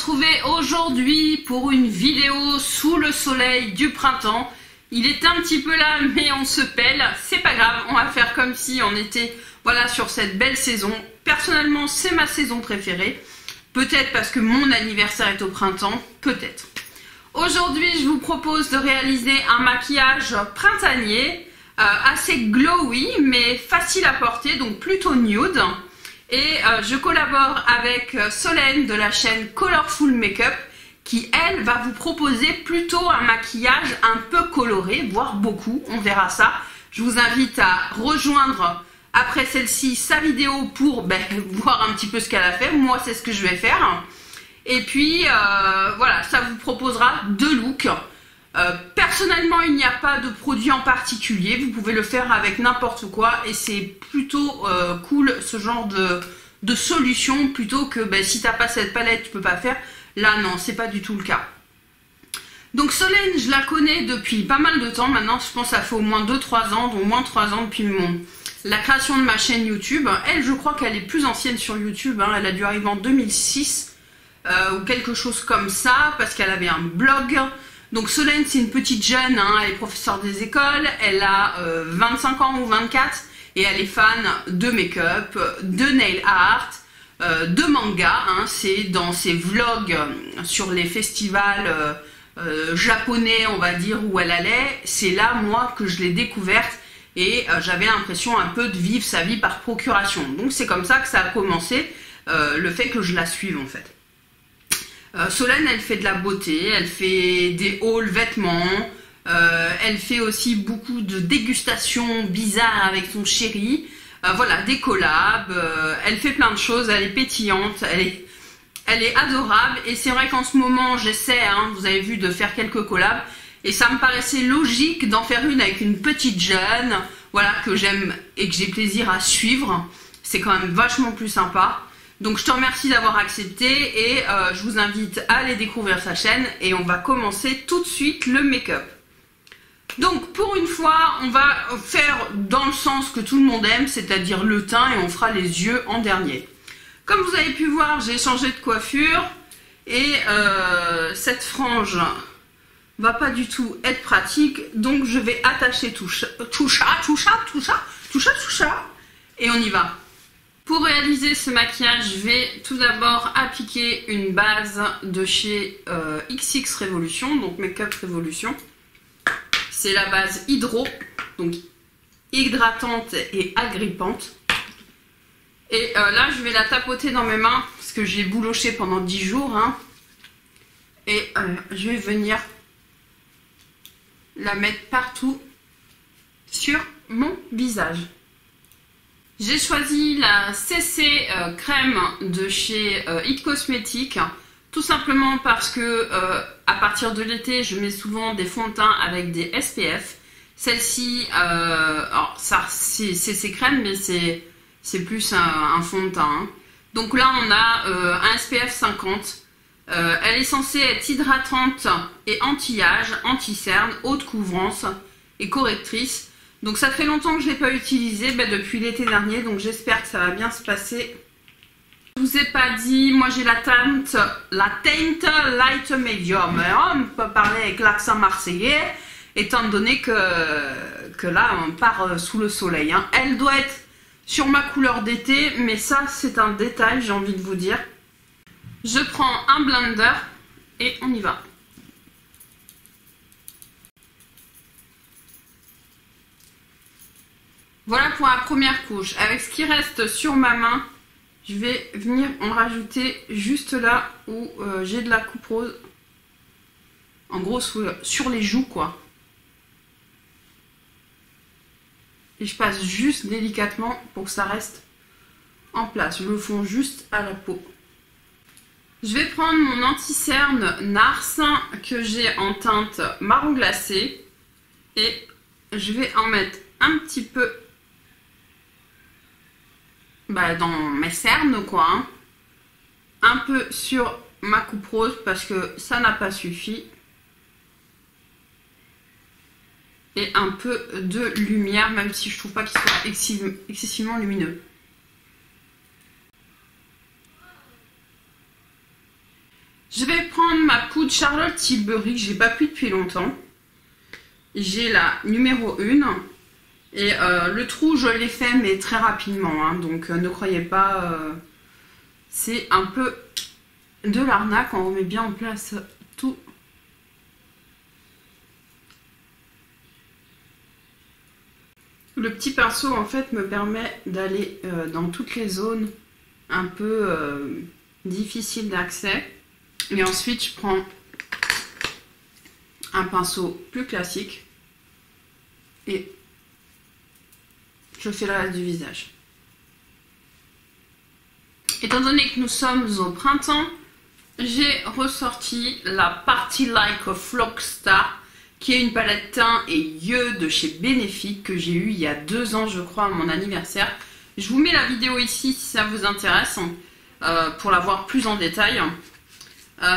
retrouver aujourd'hui pour une vidéo sous le soleil du printemps. Il est un petit peu là, mais on se pèle, c'est pas grave, on va faire comme si on était voilà, sur cette belle saison. Personnellement, c'est ma saison préférée. Peut-être parce que mon anniversaire est au printemps, peut-être. Aujourd'hui, je vous propose de réaliser un maquillage printanier, assez glowy, mais facile à porter, donc plutôt nude. Et je collabore avec Solène de la chaîne Colorful Makeup, qui elle va vous proposer plutôt un maquillage un peu coloré, voire beaucoup, on verra ça. Je vous invite à rejoindre après celle-ci sa vidéo pour voir un petit peu ce qu'elle a fait. Moi c'est ce que je vais faire. Et puis voilà, ça vous proposera deux looks. Personnellement il n'y a pas de produit en particulier, vous pouvez le faire avec n'importe quoi et c'est plutôt cool ce genre de solution plutôt que si t'as pas cette palette tu peux pas faire. Là non, c'est pas du tout le cas. Donc Solène, je la connais depuis pas mal de temps maintenant, je pense que ça fait au moins 2-3 ans, donc au moins 3 ans depuis la création de ma chaîne YouTube. Elle, je crois qu'elle est plus ancienne sur YouTube, hein. Elle a dû arriver en 2006 ou quelque chose comme ça, parce qu'elle avait un blog. Donc Solène, c'est une petite jeune, hein, elle est professeure des écoles, elle a 25 ans ou 24, et elle est fan de make-up, de nail art, de manga, hein, c'est dans ses vlogs sur les festivals japonais, on va dire, où elle allait, c'est là, moi, que je l'ai découverte, et j'avais l'impression un peu de vivre sa vie par procuration. Donc c'est comme ça que ça a commencé, le fait que je la suive, en fait. Solène, elle fait de la beauté, elle fait des hauls vêtements, elle fait aussi beaucoup de dégustations bizarres avec son chéri, voilà, des collabs, elle fait plein de choses, elle est pétillante, elle est adorable et c'est vrai qu'en ce moment j'essaie, hein, vous avez vu, de faire quelques collabs et ça me paraissait logique d'en faire une avec une petite jeune, voilà, que j'aime et que j'ai plaisir à suivre, c'est quand même vachement plus sympa. Donc je te remercie d'avoir accepté et je vous invite à aller découvrir sa chaîne et on va commencer tout de suite le make-up. Donc pour une fois, on va faire dans le sens que tout le monde aime, c'est-à-dire le teint, et on fera les yeux en dernier. Comme vous avez pu voir, j'ai changé de coiffure et cette frange va pas du tout être pratique, donc je vais attacher tout ça et on y va. Pour réaliser ce maquillage, je vais tout d'abord appliquer une base de chez XX Révolution, donc Make-up Révolution. C'est la base Hydro, donc hydratante et agrippante. Et là, je vais la tapoter dans mes mains, parce que j'ai bouloché pendant 10 jours. Hein, et je vais venir la mettre partout sur mon visage. J'ai choisi la CC crème de chez It Cosmetics, tout simplement parce que à partir de l'été, je mets souvent des fonds de teint avec des SPF. Celle-ci, c'est CC crème, mais c'est plus un fond de teint. Hein. Donc là, on a un SPF 50. Elle est censée être hydratante et anti-âge, anti-cerne, haute couvrance et correctrice. Donc ça fait longtemps que je ne l'ai pas utilisé, depuis l'été dernier, donc j'espère que ça va bien se passer. Je vous ai pas dit, moi j'ai la teinte light medium. On peut parler avec l'accent marseillais, étant donné que là on part sous le soleil. Hein. Elle doit être sur ma couleur d'été, mais ça c'est un détail, j'ai envie de vous dire. Je prends un blender et on y va. Voilà pour la première couche. Avec ce qui reste sur ma main, je vais venir en rajouter juste là où j'ai de la coupe rose. En gros, sur les joues, quoi. Et je passe juste délicatement pour que ça reste en place. Je le fonds juste à la peau. Je vais prendre mon anti-cerne NARS que j'ai en teinte marron glacé. Et je vais en mettre un petit peu dans mes cernes, quoi. Hein. Un peu sur ma coupe rose parce que ça n'a pas suffi. Et un peu de lumière, même si je trouve pas qu'il soit excessivement lumineux. Je Charlotte Tilbury que j'ai pas pris depuis longtemps. J'ai la numéro 1. Et le trou, je l'ai fait, mais très rapidement. Hein, donc ne croyez pas... c'est un peu de l'arnaque. On remet bien en place tout. Le petit pinceau, en fait, me permet d'aller dans toutes les zones un peu difficiles d'accès. Et ensuite, je prends un pinceau plus classique et je fais le reste du visage. Étant donné que nous sommes au printemps, j'ai ressorti la Party Like a Flockstar, qui est une palette teint et yeux de chez Benefit que j'ai eu il y a 2 ans, je crois, à mon anniversaire. Je vous mets la vidéo ici si ça vous intéresse, pour la voir plus en détail.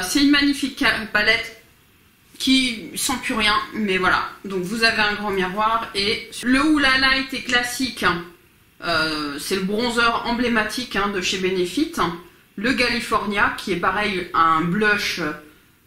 C'est une magnifique palette qui sent plus rien, mais voilà. Donc vous avez un grand miroir et le Hoola Light est classique. C'est le bronzer emblématique de chez Benefit. Le California qui est pareil, un blush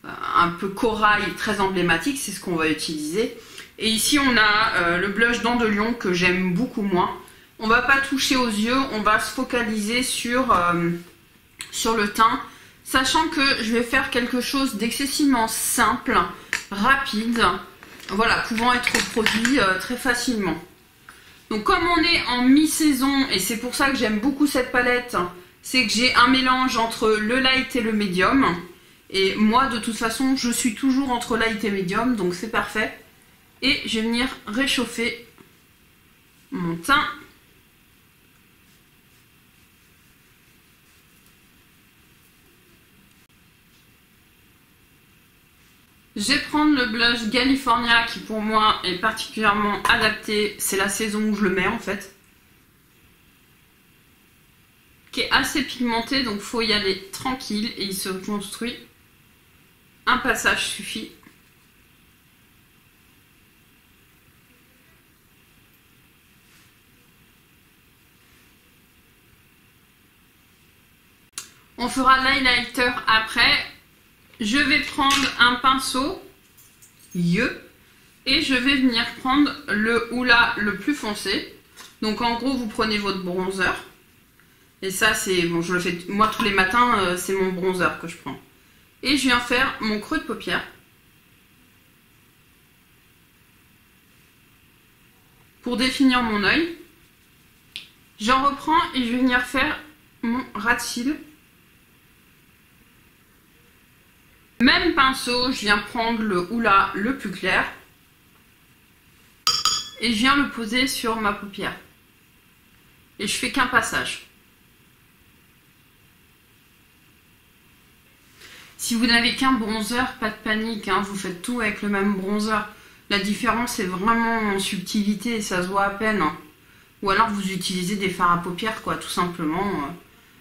un peu corail très emblématique, c'est ce qu'on va utiliser. Et ici on a le blush Dents de Lion que j'aime beaucoup moins. On va pas toucher aux yeux, on va se focaliser sur le teint, sachant que je vais faire quelque chose d'excessivement simple, rapide, voilà, pouvant être produit très facilement. Donc comme on est en mi-saison, et c'est pour ça que j'aime beaucoup cette palette, c'est que j'ai un mélange entre le light et le médium. Et moi, de toute façon, je suis toujours entre light et médium, donc c'est parfait. Et je vais venir réchauffer mon teint. Je vais prendre le blush California qui pour moi est particulièrement adapté. C'est la saison où je le mets en fait. Qui est assez pigmenté, donc il faut y aller tranquille et il se construit. Un passage suffit. On fera l'highlighter après. Je vais prendre un pinceau yeux et je vais venir prendre le Hoola le plus foncé. Donc en gros, vous prenez votre bronzer. Et ça, c'est bon, je le fais moi tous les matins, c'est mon bronzer que je prends. Et je viens faire mon creux de paupière. Pour définir mon œil. J'en reprends et je vais venir faire mon ras de cils. Même pinceau, je viens prendre le Hoola le plus clair. Et je viens le poser sur ma paupière. Et je fais qu'un passage. Si vous n'avez qu'un bronzer, pas de panique, vous faites tout avec le même bronzer. La différence est vraiment en subtilité et ça se voit à peine. Ou alors vous utilisez des fards à paupières, quoi, tout simplement.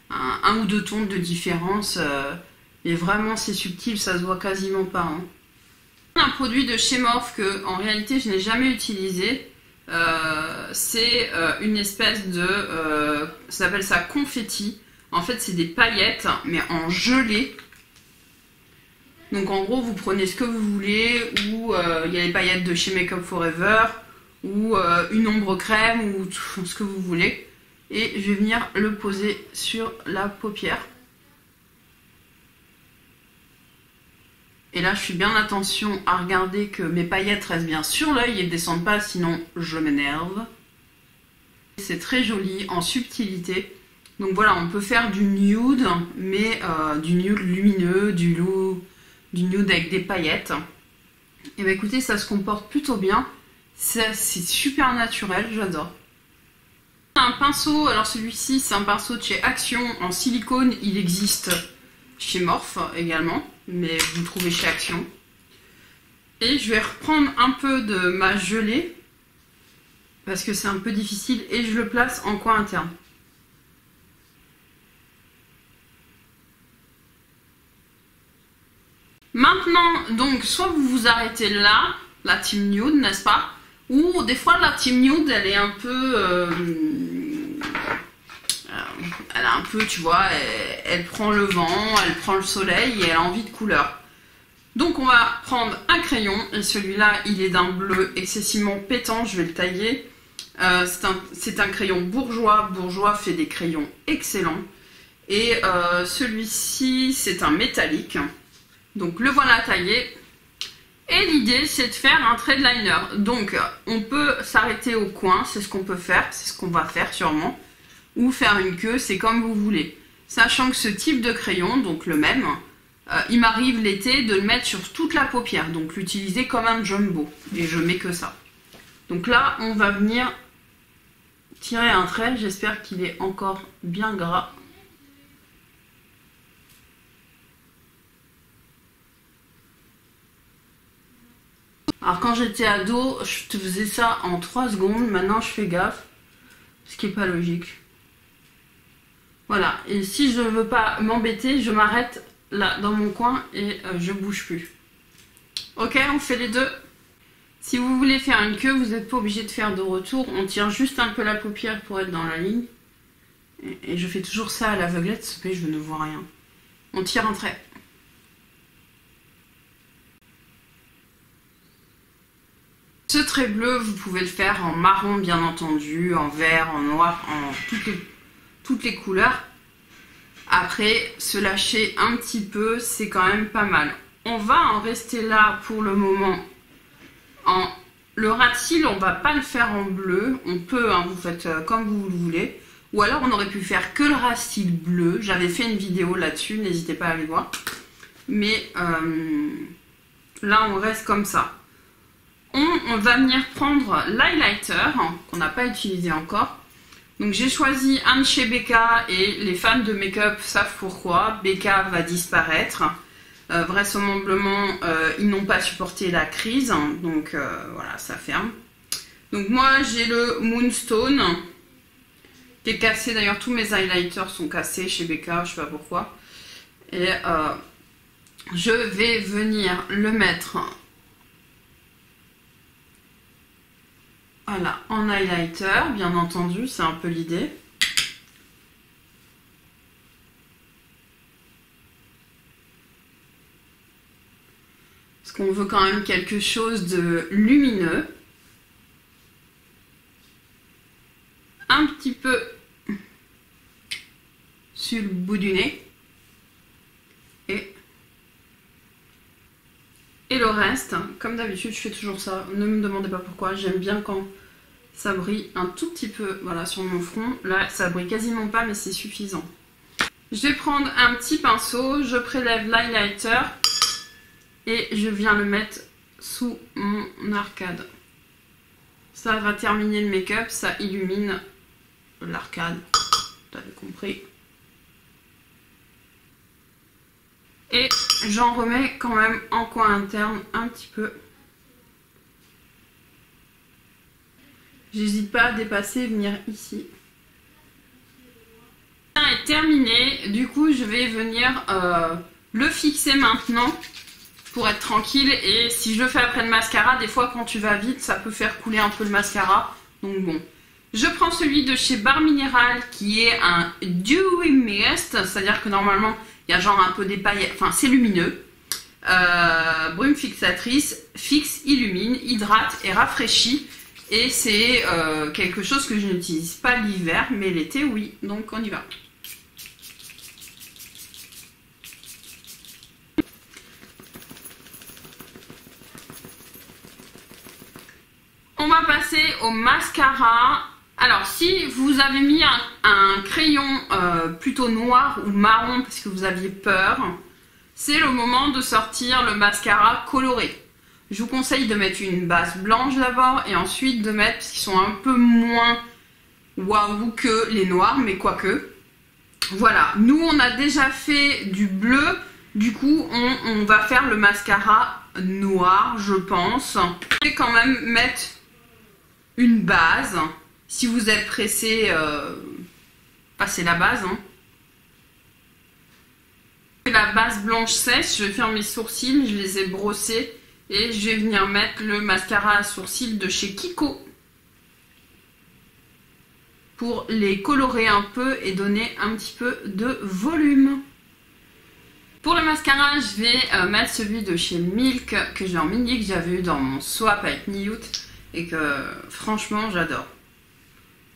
Un ou deux tons de différence. Et vraiment c'est subtil, ça se voit quasiment pas. Un produit de chez Morphe que en réalité je n'ai jamais utilisé. C'est une espèce de... ça s'appelle ça confetti. En fait c'est des paillettes, mais en gelée. Donc en gros vous prenez ce que vous voulez, ou il y a les paillettes de chez Make Up Forever, ou une ombre crème, ou tout ce que vous voulez. Et je vais venir le poser sur la paupière. Et là je fais bien attention à regarder que mes paillettes restent bien sur l'œil et ne descendent pas, sinon je m'énerve. C'est très joli en subtilité. Donc voilà, on peut faire du nude, mais du nude lumineux, du nude avec des paillettes. Et bien écoutez, ça se comporte plutôt bien. C'est super naturel, j'adore. Un pinceau, alors celui-ci c'est un pinceau de chez Action en silicone. Il existe chez Morphe également, mais vous le trouvez chez Action. Et je vais reprendre un peu de ma gelée, parce que c'est un peu difficile, et je le place en coin interne. Maintenant, donc, soit vous vous arrêtez là, la team nude, n'est-ce pas? Ou des fois, la team nude, elle est un peu... elle a un peu, tu vois, elle prend le vent, elle prend le soleil et elle a envie de couleur. Donc on va prendre un crayon, et celui-là il est d'un bleu excessivement pétant, je vais le tailler. C'est un crayon bourgeois, bourgeois fait des crayons excellents. Et celui-ci c'est un métallique, donc le voilà taillé. Et l'idée c'est de faire un trade liner, donc on peut s'arrêter au coin, c'est ce qu'on peut faire, c'est ce qu'on va faire sûrement. Ou faire une queue, c'est comme vous voulez. Sachant que ce type de crayon, donc le même, il m'arrive l'été de le mettre sur toute la paupière, donc l'utiliser comme un jumbo, et je mets que ça. Donc là, on va venir tirer un trait, j'espère qu'il est encore bien gras. Alors quand j'étais ado, je te faisais ça en 3 secondes, maintenant je fais gaffe, ce qui n'est pas logique. Voilà, et si je ne veux pas m'embêter, je m'arrête là dans mon coin et je bouge plus. Ok, on fait les deux. Si vous voulez faire une queue, vous n'êtes pas obligé de faire de retour. On tire juste un peu la paupière pour être dans la ligne. Et je fais toujours ça à l'aveuglette, s'il vous plaît, je ne vois rien. On tire un trait. Ce trait bleu, vous pouvez le faire en marron bien entendu, en vert, en noir, en toutes les couleurs. Après, se lâcher un petit peu, c'est quand même pas mal. On va en rester là pour le moment. Le ras de cils, on va pas le faire en bleu. On peut, hein, vous faites comme vous le voulez. Ou alors, on aurait pu faire que le ras de cils bleu. J'avais fait une vidéo là-dessus, n'hésitez pas à aller voir. Mais là, on reste comme ça. On va venir prendre l'highlighter, qu'on n'a pas utilisé encore. Donc j'ai choisi un de chez Becca et les fans de make-up savent pourquoi. Becca va disparaître. Vraisemblablement, ils n'ont pas supporté la crise. Donc voilà, ça ferme. Donc moi j'ai le Moonstone qui est cassé. D'ailleurs tous mes highlighters sont cassés chez Becca, je sais pas pourquoi. Et je vais venir le mettre... Voilà, en highlighter, bien entendu, c'est un peu l'idée. Parce qu'on veut quand même quelque chose de lumineux. Un petit peu sur le bout du nez. Et le reste, comme d'habitude, je fais toujours ça. Ne me demandez pas pourquoi. J'aime bien quand ça brille un tout petit peu, voilà, sur mon front. Là, ça brille quasiment pas, mais c'est suffisant. Je vais prendre un petit pinceau, je prélève l'highlighter et je viens le mettre sous mon arcade. Ça va terminer le make-up, ça illumine l'arcade. T'avais compris. Et j'en remets quand même en coin interne un petit peu. J'hésite pas à dépasser et venir ici. Est terminé. Du coup, je vais venir le fixer maintenant pour être tranquille. Et si je le fais après le mascara, des fois quand tu vas vite, ça peut faire couler un peu le mascara. Donc bon. Je prends celui de chez Bar Mineral qui est un Dewy Mist. C'est-à-dire que normalement, il y a genre un peu des paillettes. Enfin, c'est lumineux. Brume fixatrice, fixe, illumine, hydrate et rafraîchit. Et c'est quelque chose que je n'utilise pas l'hiver, mais l'été, oui. Donc, on y va. On va passer au mascara. Alors, si vous avez mis un crayon plutôt noir ou marron parce que vous aviez peur, c'est le moment de sortir le mascara coloré. Je vous conseille de mettre une base blanche d'abord et ensuite de mettre, parce qu'ils sont un peu moins waouh que les noirs, mais quoique. Voilà, nous on a déjà fait du bleu, du coup on va faire le mascara noir, je pense. Je vais quand même mettre une base. Si vous êtes pressé, passez la base. Hein. La base blanche sèche, je vais faire mes sourcils, je les ai brossés. Et je vais venir mettre le mascara à sourcils de chez Kiko pour les colorer un peu et donner un petit peu de volume. Pour le mascara, je vais mettre celui de chez Milk que j'ai en mini, que j'avais eu dans mon swap avec Newt et que franchement j'adore.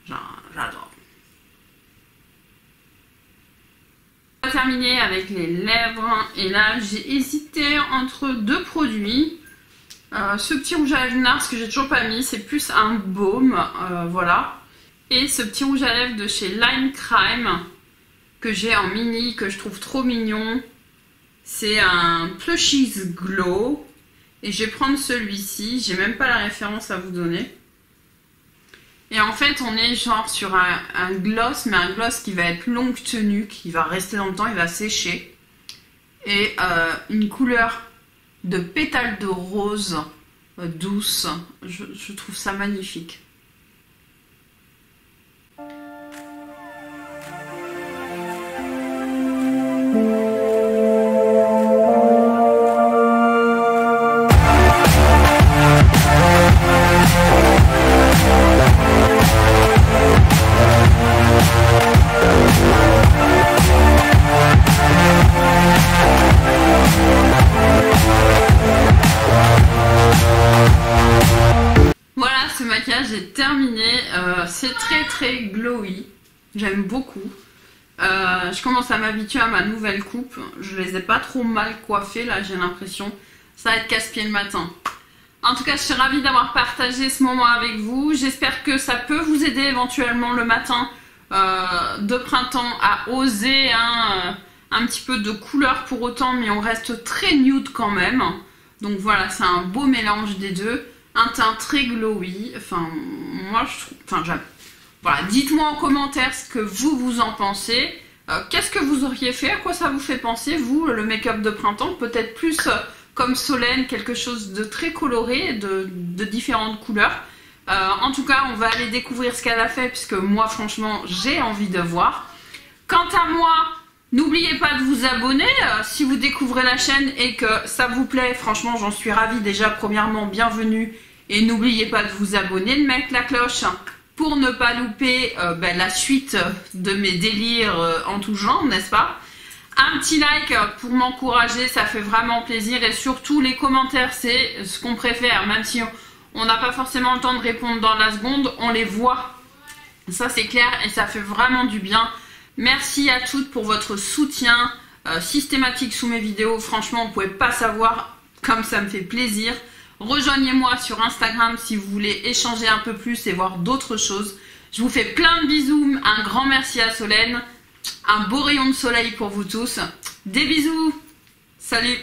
J'adore. On va terminer avec les lèvres et là j'ai hésité entre deux produits. Ce petit rouge à lèvres Nars que j'ai toujours pas mis, c'est plus un baume, voilà. Et ce petit rouge à lèvres de chez Lime Crime que j'ai en mini, que je trouve trop mignon. C'est un Plushies Glow. Et je vais prendre celui-ci. J'ai même pas la référence à vous donner. Et en fait, on est genre sur un gloss, mais un gloss qui va être longue tenue, qui va rester dans le temps, il va sécher. Et une couleur de pétales de rose douce. Je trouve ça magnifique. Ce maquillage est terminé, c'est très glowy, j'aime beaucoup. Je commence à m'habituer à ma nouvelle coupe, je les ai pas trop mal coiffées là, j'ai l'impression. Ça va être casse-pied le matin. En tout cas, je suis ravie d'avoir partagé ce moment avec vous. J'espère que ça peut vous aider éventuellement le matin de printemps à oser un petit peu de couleur pour autant, mais on reste très nude quand même. Donc voilà, c'est un beau mélange des deux. Un teint très glowy, enfin moi je trouve, enfin j'aime. Voilà, dites-moi en commentaire ce que vous en pensez. Qu'est-ce que vous auriez fait, à quoi ça vous fait penser vous, le make-up de printemps? Peut-être plus comme Solène, quelque chose de très coloré, de différentes couleurs. En tout cas, on va aller découvrir ce qu'elle a fait, puisque moi franchement j'ai envie de voir. Quant à moi, n'oubliez pas de vous abonner si vous découvrez la chaîne et que ça vous plaît. Franchement, j'en suis ravie. Déjà, premièrement, bienvenue. Et n'oubliez pas de vous abonner, de mettre la cloche pour ne pas louper la suite de mes délires en tout genre, n'est-ce pas? Un petit like pour m'encourager, ça fait vraiment plaisir. Et surtout, les commentaires, c'est ce qu'on préfère. Même si on n'a pas forcément le temps de répondre dans la seconde, on les voit. Ça, c'est clair et ça fait vraiment du bien. Merci à toutes pour votre soutien systématique sous mes vidéos. Franchement, vous ne pouvez pas savoir comme ça me fait plaisir. Rejoignez-moi sur Instagram si vous voulez échanger un peu plus et voir d'autres choses. Je vous fais plein de bisous. Un grand merci à Solène. Un beau rayon de soleil pour vous tous. Des bisous. Salut.